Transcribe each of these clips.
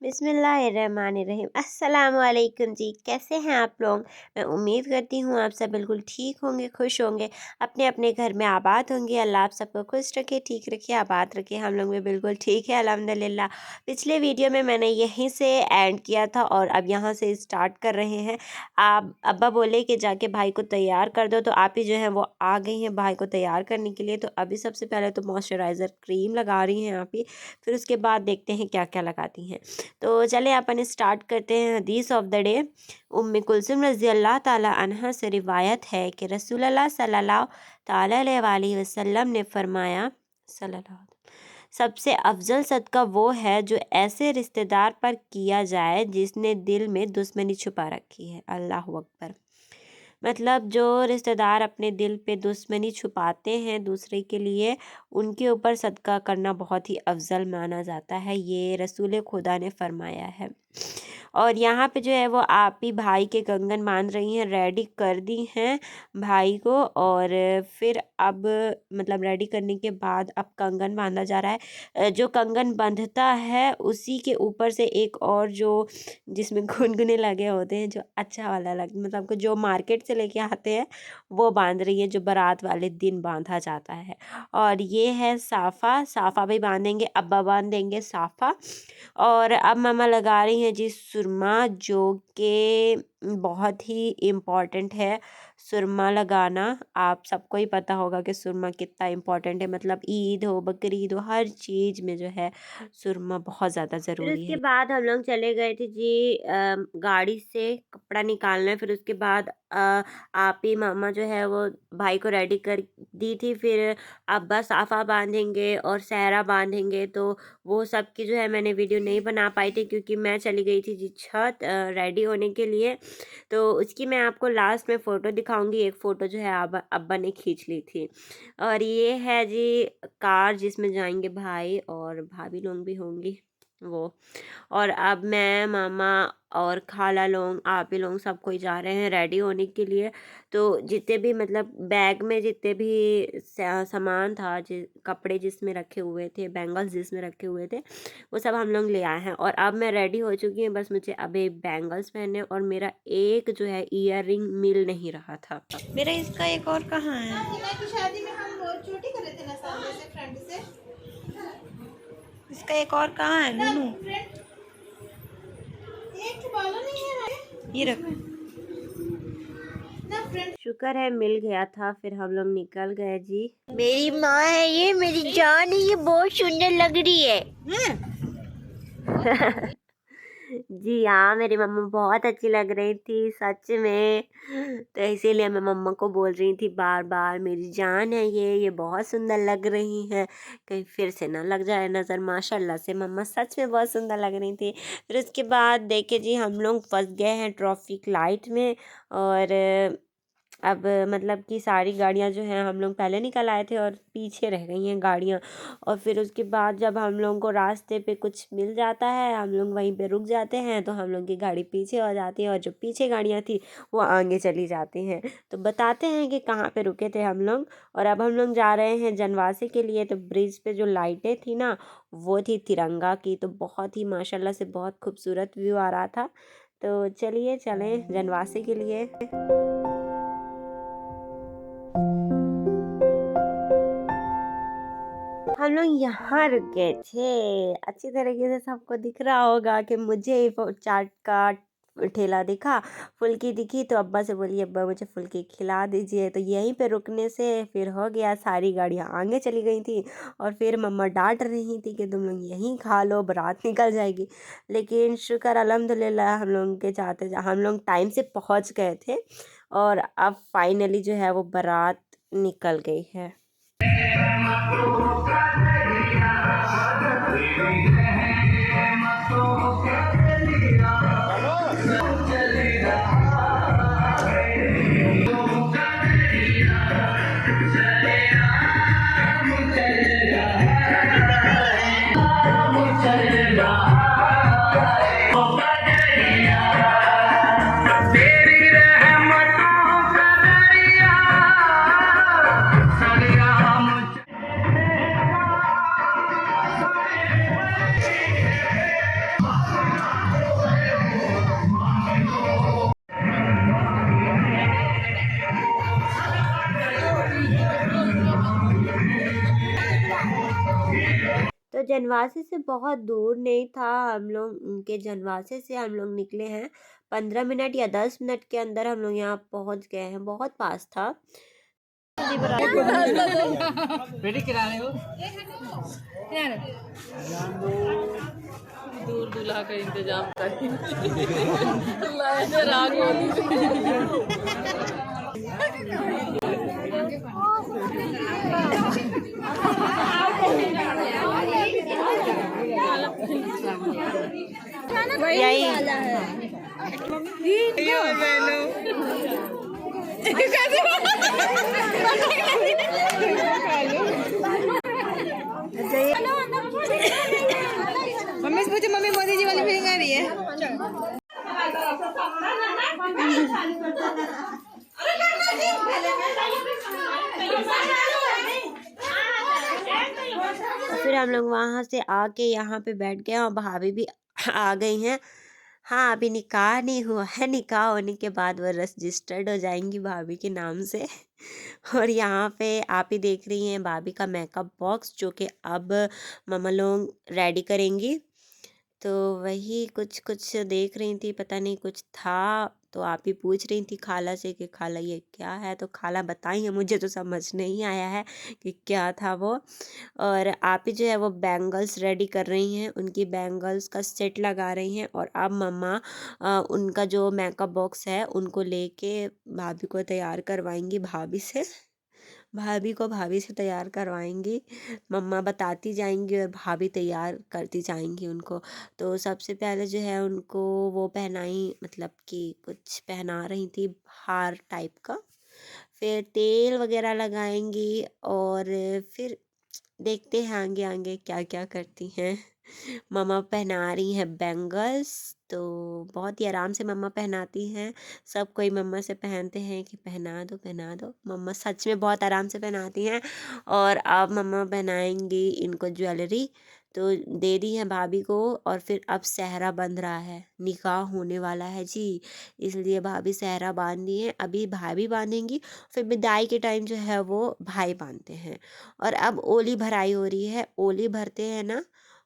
बिस्मिल्लाहिर्रहमानिर्रहीम। अस्सलामुअलैकुम जी, कैसे हैं आप लोग। मैं उम्मीद करती हूँ आप सब बिल्कुल ठीक होंगे, खुश होंगे, अपने अपने घर में आबाद होंगे। अल्लाह आप सबको खुश रखे, ठीक रखे, आबाद रखे। हम लोग भी बिल्कुल ठीक है अल्हम्दुलिल्लाह। पिछले वीडियो में मैंने यहीं से एंड किया था और अब यहाँ से स्टार्ट कर रहे हैं। आप अब्बा बोले कि जाके भाई को तैयार कर दो, तो आप ही जो है वो आ गई हैं भाई को तैयार करने के लिए। तो अभी सबसे पहले तो मॉइस्चराइज़र क्रीम लगा रही हैं आप ही, फिर उसके बाद देखते हैं क्या क्या लगाती हैं। तो चले अपन स्टार्ट करते हैं। हदीस ऑफ द डे। उम्मे कुलसुम रज़ी अल्लाह ताला अन्हा से रिवायत है कि रसूलुल्लाह सल्लल्लाहु ताला अलैहि वसल्लम ने फरमाया सल्लल्लाहु सबसे अफजल सदका वो है जो ऐसे रिश्तेदार पर किया जाए जिसने दिल में दुश्मनी छुपा रखी है। अल्लाह अकबर। मतलब जो रिश्तेदार अपने दिल पे दुश्मनी छुपाते हैं दूसरे के लिए, उनके ऊपर सदका करना बहुत ही अफजल माना जाता है। ये रसूल खुदा ने फरमाया है। और यहाँ पे जो है वो आप ही भाई के कंगन बांध रही हैं, रेडी कर दी हैं भाई को। और फिर अब मतलब रेडी करने के बाद अब कंगन बांधा जा रहा है। जो कंगन बंधता है उसी के ऊपर से एक और जो जिसमें गुनगुने लगे होते हैं, जो अच्छा वाला मतलब को जो मार्केट से लेके आते हैं, वो बांध रही है, जो बारात वाले दिन बांधा जाता है। और ये है साफ़ा। साफ़ा भी बांधेंगे, अब्बा बांध देंगे साफ़ा। और अब मम्मा लगा रही हैं जी सुरमा, जो कि बहुत ही इम्पॉर्टेंट है। सुरमा लगाना आप सबको ही पता होगा कि सुरमा कितना इम्पॉर्टेंट है। मतलब ईद हो, बकरीद हो, हर चीज़ में जो है सुरमा बहुत ज़्यादा फिर ज़रूरी उसके है। बाद हम लोग चले गए थे जी गाड़ी से कपड़ा निकालने। फिर उसके बाद आप ही मामा जो है वो भाई को रेडी कर दी थी। फिर अब्बा साफ़ा बांधेंगे और सहरा बांधेंगे। तो वो सब की जो है मैंने वीडियो नहीं बना पाई थी क्योंकि मैं चली गई थी जी छत रेडी होने के लिए। तो उसकी मैं आपको लास्ट में फ़ोटो दिखाऊंगी। एक फ़ोटो जो है अब्बा ने खींच ली थी। और ये है जी कार जिसमें जाएंगे भाई और भाभी लोग भी होंगी वो। और अब मैं मामा और खाला लोग आप ही लोग सब कोई जा रहे हैं रेडी होने के लिए। तो जितने भी मतलब बैग में जितने भी सामान था, कपड़े जिसमें रखे हुए थे, बैंगल्स जिसमें रखे हुए थे, वो सब हम लोग ले आए हैं। और अब मैं रेडी हो चुकी हूँ, बस मुझे अब एक बैंगल्स पहनने और मेरा एक जो है ईयर रिंग मिल नहीं रहा था। मेरा इसका एक और कहाँ है। शादी में हम बहुत छोटी कर रहे थे ना, सामने से फ्रंट से। इसका एक और कहाँ है नूनू। एक बालों नहीं है हमारे ये रख। ना फ्रंट। शुक्र है मिल गया था। फिर हम लोग निकल गए जी। मेरी माँ है ये, मेरी जान है ये, बहुत सुंदर लग रही है। जी हाँ, मेरी मम्मा बहुत अच्छी लग रही थी सच में। तो इसीलिए मैं मम्मा को बोल रही थी बार बार, मेरी जान है ये बहुत सुंदर लग रही है, कहीं फिर से ना लग जाए नज़र। माशाल्लाह से मम्मा सच में बहुत सुंदर लग रही थी। फिर उसके बाद देखे जी हम लोग फंस गए हैं ट्रैफिक लाइट में। और अब मतलब कि सारी गाड़ियाँ जो हैं, हम लोग पहले निकल आए थे और पीछे रह गई हैं गाड़ियाँ। और फिर उसके बाद जब हम लोगों को रास्ते पे कुछ मिल जाता है, हम लोग वहीं पे रुक जाते हैं, तो हम लोग की गाड़ी पीछे हो जाती है और जो पीछे गाड़ियाँ थी वो आगे चली जाती हैं। तो बताते हैं कि कहाँ पे रुके थे हम लोग। और अब हम लोग जा रहे हैं जनवासे के लिए। तो ब्रिज पे जो लाइटें थी ना, वो थी तिरंगा की। तो बहुत ही माशाल्लाह से बहुत खूबसूरत व्यू आ रहा था। तो चलिए चलें जनवासे के लिए। हम लोग यहाँ रुक गए थे। अच्छी तरीके से सबको दिख रहा होगा कि मुझे वो चाट का ठेला दिखा, फुल्की दिखी। तो अब्बा से बोली अब्बा मुझे फुल्की खिला दीजिए। तो यहीं पे रुकने से फिर हो गया, सारी गाड़ियाँ आगे चली गई थी। और फिर मम्मा डांट रही थी कि तुम लोग यहीं खा लो, बारात निकल जाएगी। लेकिन शुक्र अल्हम्दुलिल्लाह हम लोग के चाहते हम लोग टाइम से पहुँच गए थे। और अब फाइनली जो है वो बारात निकल गई है। जनवासे से बहुत दूर नहीं था, हम लोग उनके जनवासे से हम लोग निकले हैं 15 मिनट या 10 मिनट के अंदर हम लोग यहाँ पहुँच गए हैं, बहुत पास था। बेटी किराने को दूर दूल्हा का इंतजाम करें। मम्मी से पूछो, मम्मी मोदी जी वाली फीलिंग आ रही है? फिर हम लोग वहाँ से आके यहाँ पे बैठ गए और भाभी भी आ गई हैं। हाँ, अभी निकाह नहीं हुआ है, निकाह होने के बाद वो रजिस्टर्ड हो जाएंगी भाभी के नाम से। और यहाँ पे आप ही देख रही हैं भाभी का मेकअप बॉक्स, जो कि अब मम्मा लोग रेडी करेंगी। तो वही कुछ कुछ देख रही थी, पता नहीं कुछ था, तो आप ही पूछ रही थी खाला से कि खाला ये क्या है, तो खाला बताई है, मुझे तो समझ नहीं आया है कि क्या था वो। और आप ही जो है वो बैंगल्स रेडी कर रही हैं, उनकी बैंगल्स का सेट लगा रही हैं। और अब मम्मा उनका जो मेकअप बॉक्स है उनको लेके भाभी को तैयार करवाएंगी भाभी से, भाभी को भाभी से तैयार करवाएंगी। मम्मा बताती जाएंगी और भाभी तैयार करती जाएंगी उनको। तो सबसे पहले जो है उनको वो पहनाई, मतलब कि कुछ पहना रही थी हार टाइप का, फिर तेल वगैरह लगाएंगी और फिर देखते हैं आगे आगे क्या क्या करती हैं। मम्मा पहना रही हैं बैंगल्स, तो बहुत ही आराम से मम्मा पहनाती हैं। सब कोई मम्मा से पहनते हैं कि पहना दो पहना दो, मम्मा सच में बहुत आराम से पहनाती हैं। और अब मम्मा पहनाएंगी इनको ज्वेलरी, तो दे दी है भाभी को। और फिर अब सहरा बंध रहा है, निकाह होने वाला है जी, इसलिए भाभी सहरा बांध दी है, अभी भाभी बांधेंगी, फिर विदाई के टाइम जो है वो भाई बांधते हैं। और अब ओली भराई हो रही है, ओली भरते हैं ना,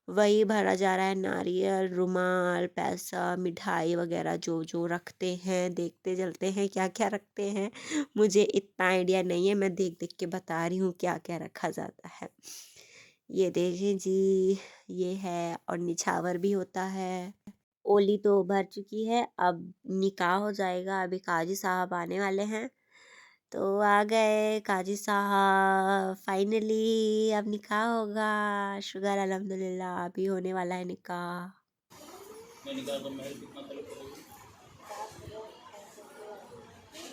वही भरा जा रहा है, नारियल, रुमाल, पैसा, मिठाई वगैरह जो जो रखते हैं, देखते चलते हैं क्या क्या रखते हैं। मुझे इतना आइडिया नहीं है, मैं देख देख के बता रही हूँ क्या क्या रखा जाता है। ये देखें जी, ये है, और निछावर भी होता है। ओली तो भर चुकी है, अब निकाह हो जाएगा, अभी काजी साहब आने वाले हैं। तो आ गए काजी साहब, फाइनली अब निकाह होगा, शुगर अल्हम्दुलिल्लाह, अभी होने वाला है निकाह। मैं निकाह का महल कितना तलब करोगे?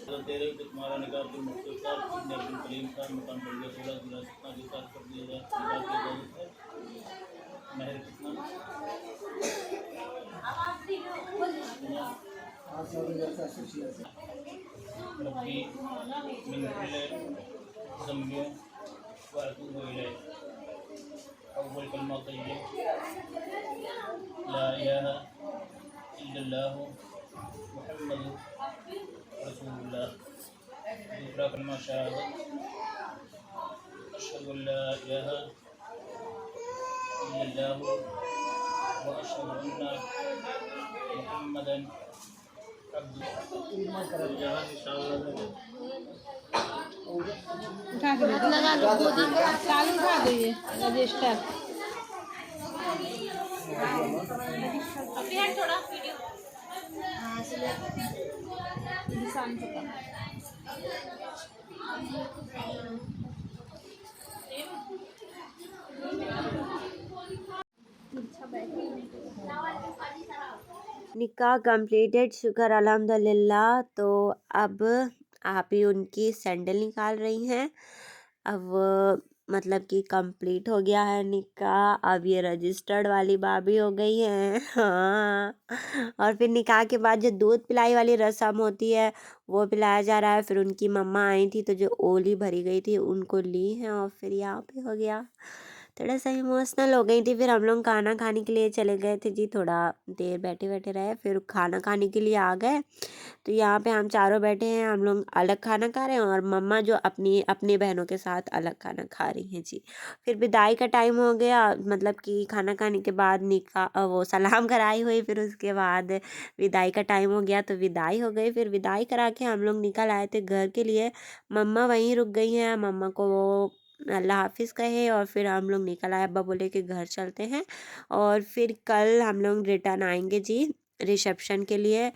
तो तेरे को तुम्हारा निकाह अब्दुल मकसूद साहब इब्न अब्दुल करीम साहब मकान पर गया 16 जिला सतना के साथ कर दिया जाए। निकाह की इजाज़त है। महल कितना? रब्बी मिन कुल्ले ज़म्बियों व अतूबु इलैह। अव्वल कलमा तय्यब ला इलाहा इल्लल्लाह मुहम्मदुर रसूलुल्लाह। दूसरा कलमा शहादत अशहदु अल्ला इलाहा इल्लल्लाह व अशहदु अन्ना मुहम्मदन निकाह कंप्लीटेड, शुक्र अल्हम्दुलिल्लाह। तो अब आप ही उनकी सैंडल निकाल रही हैं। अब मतलब कि कंप्लीट हो गया है निकाह, अब ये रजिस्टर्ड वाली भाभी हो गई है। हाँ, और फिर निकाह के बाद जो दूध पिलाई वाली रस्म होती है वो पिलाया जा रहा है। फिर उनकी मम्मा आई थी, तो जो ओली भरी गई थी उनको ली हैं, और फिर यहाँ पे हो गया। थोड़ा सा इमोशनल हो गई थी। फिर हम लोग खाना खाने के लिए चले गए थे जी, थोड़ा देर बैठे बैठे रहे, फिर खाना खाने के लिए आ गए। तो यहाँ पे हम चारों बैठे हैं, हम लोग अलग खाना खा रहे हैं और मम्मा जो अपनी अपनी बहनों के साथ अलग खाना खा रही हैं जी। फिर विदाई का टाइम हो गया, मतलब कि खाना खाने के बाद वो सलाम कराई हुई, फिर उसके बाद विदाई का टाइम हो गया तो विदाई हो गई। फिर विदाई करा के हम लोग निकल आए थे घर के लिए। मम्मा वहीं रुक गई हैं, मम्मा को वो अल्लाह हाफिज़ कहे और फिर हम लोग निकल आए। अब्बा बोले कि घर चलते हैं और फिर कल हम लोग रिटर्न आएंगे जी रिसेप्शन के लिए।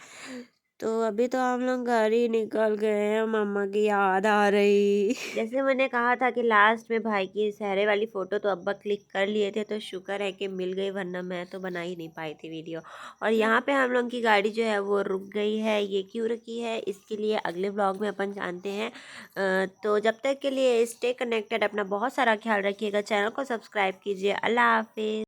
तो अभी तो हम लोग घर ही निकल गए हैं, मम्मा की याद आ रही। जैसे मैंने कहा था कि लास्ट में भाई की सहरे वाली फ़ोटो तो अब्बा क्लिक कर लिए थे, तो शुक्र है कि मिल गई, वरना मैं तो बना ही नहीं पाई थी वीडियो। और यहाँ पे हम लोग की गाड़ी जो है वो रुक गई है। ये क्यों रुकी है, इसके लिए अगले ब्लॉग में अपन जानते हैं। तो जब तक के लिए स्टे कनेक्टेड, अपना बहुत सारा ख्याल रखिएगा, चैनल को सब्सक्राइब कीजिए। अल्लाह हाफिज़।